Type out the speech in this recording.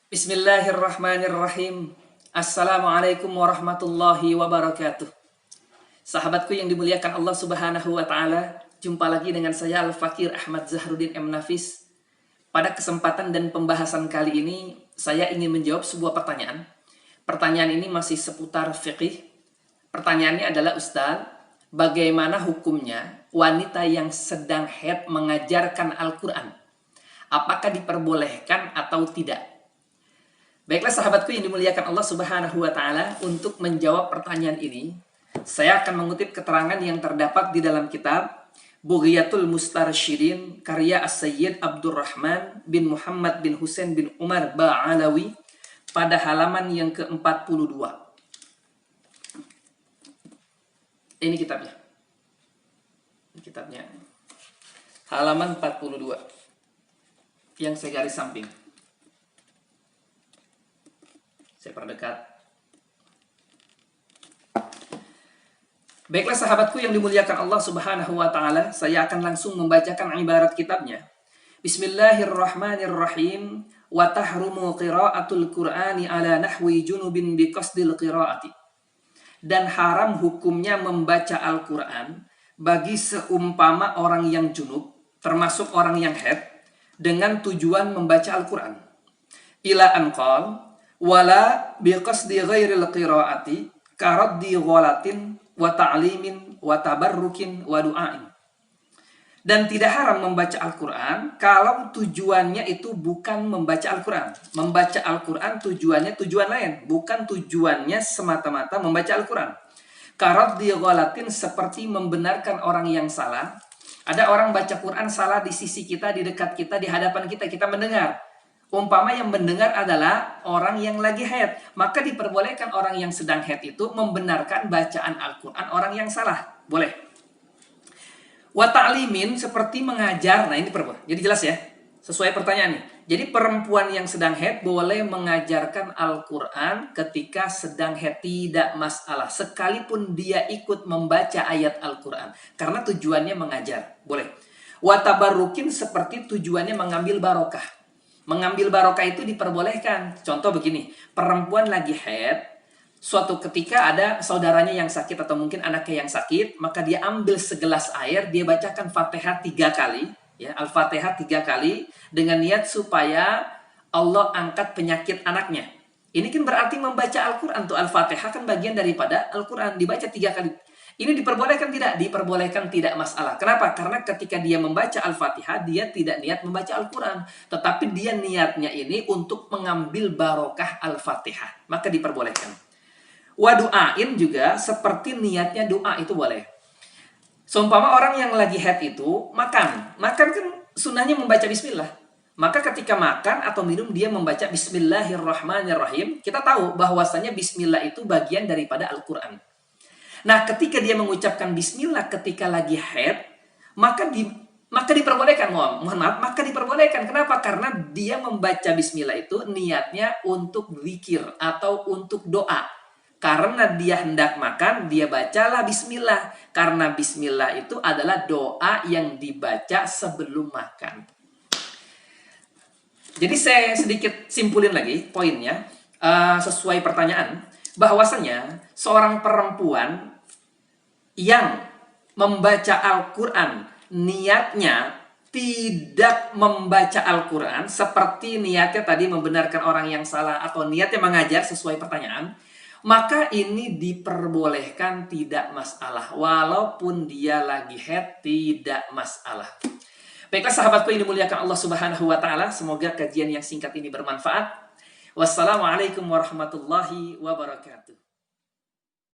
Bismillahirrahmanirrahim. Assalamualaikum warahmatullahi wabarakatuh. Sahabatku yang dimuliakan Allah Subhanahu wa taala, jumpa lagi dengan saya Al-Fakir Ahmad Zahruddin M. Nafis. Pada kesempatan dan pembahasan kali ini, saya ingin menjawab sebuah pertanyaan. Pertanyaan ini masih seputar fiqih. Pertanyaannya adalah, Ustaz, bagaimana hukumnya wanita yang sedang haid mengajarkan Al-Quran? Apakah diperbolehkan atau tidak? Baiklah sahabatku yang dimuliakan Allah Subhanahu wa taala, untuk menjawab pertanyaan ini, saya akan mengutip keterangan yang terdapat di dalam kitab Bughiyatul Mustarsyidin karya As-Sayyid Abdurrahman bin Muhammad bin Husain bin Umar Ba'alawi pada halaman yang ke-42. Ini kitabnya. Halaman 42. Yang saya garis samping. Saya perdekat. Baiklah sahabatku yang dimuliakan Allah Subhanahu wa taala, saya akan langsung membacakan ibarat kitabnya. Bismillahirrahmanirrahim. Wa tahrumu qira'atul Qur'ani ala nahwi junubin biqasdil qira'ati. Dan haram hukumnya membaca Al-Qur'an bagi seumpama orang yang junub, termasuk orang yang haid, dengan tujuan membaca Al-Qur'an. Ila anqal wala biqasdi ghairil qiraati karaddi ghalatin wa ta'limin wa tabarrukin wa du'ain. Dan tidak haram membaca Al-Qur'an kalau tujuannya itu bukan membaca Al-Qur'an. Membaca Al-Qur'an tujuannya tujuan lain, bukan tujuannya semata-mata membaca Al-Qur'an. Karaddi ghalatin, seperti membenarkan orang yang salah. Ada orang baca Quran salah di sisi kita, di dekat kita, di hadapan kita, kita mendengar. Umpama yang mendengar adalah orang yang lagi haid, maka diperbolehkan orang yang sedang haid itu membenarkan bacaan Al-Quran orang yang salah. Boleh. Wa ta'limin, seperti mengajar. Nah ini perempuan. Jadi jelas ya, sesuai pertanyaan nih. Jadi perempuan yang sedang haid boleh mengajarkan Al-Quran ketika sedang haid, tidak masalah. Sekalipun dia ikut membaca ayat Al-Quran, karena tujuannya mengajar. Boleh. Wa tabarrukin, seperti tujuannya mengambil barokah. Mengambil barokah itu diperbolehkan. Contoh begini, perempuan lagi haid, suatu ketika ada saudaranya yang sakit atau mungkin anaknya yang sakit, maka dia ambil segelas air, dia bacakan Fatihah 3 kali, ya, Al-Fatihah 3 kali, dengan niat supaya Allah angkat penyakit anaknya. Ini kan berarti membaca Al-Quran. Tuh Al-Fatihah kan bagian daripada Al-Quran, dibaca 3 kali. Ini diperbolehkan tidak? Diperbolehkan, tidak masalah. Kenapa? Karena ketika dia membaca Al-Fatihah, dia tidak niat membaca Al-Quran. Tetapi dia niatnya ini untuk mengambil barokah Al-Fatihah. Maka diperbolehkan. Wa du'ain juga, seperti niatnya doa, itu boleh. Seumpama orang yang lagi haid itu makan. Makan kan sunnahnya membaca bismillah. Maka ketika makan atau minum dia membaca Bismillahirrahmanirrahim. Kita tahu bahwasanya bismillah itu bagian daripada Al-Quran. Nah, ketika dia mengucapkan bismillah ketika lagi haid, maka diperbolehkan, maka diperbolehkan. Kenapa? Karena dia membaca bismillah itu niatnya untuk zikir atau untuk doa. Karena dia hendak makan, dia bacalah bismillah. Karena bismillah itu adalah doa yang dibaca sebelum makan. Jadi saya sedikit simpulin lagi poinnya, sesuai pertanyaan, bahwasanya seorang perempuan yang membaca Al-Quran niatnya tidak membaca Al-Quran, seperti niatnya tadi membenarkan orang yang salah atau niatnya mengajar sesuai pertanyaan, maka ini diperbolehkan, tidak masalah. Walaupun dia lagi haid, tidak masalah. Baiklah sahabatku yang dimuliakan Allah Subhanahu wa taala, semoga kajian yang singkat ini bermanfaat. Wassalamualaikum warahmatullahi wabarakatuh.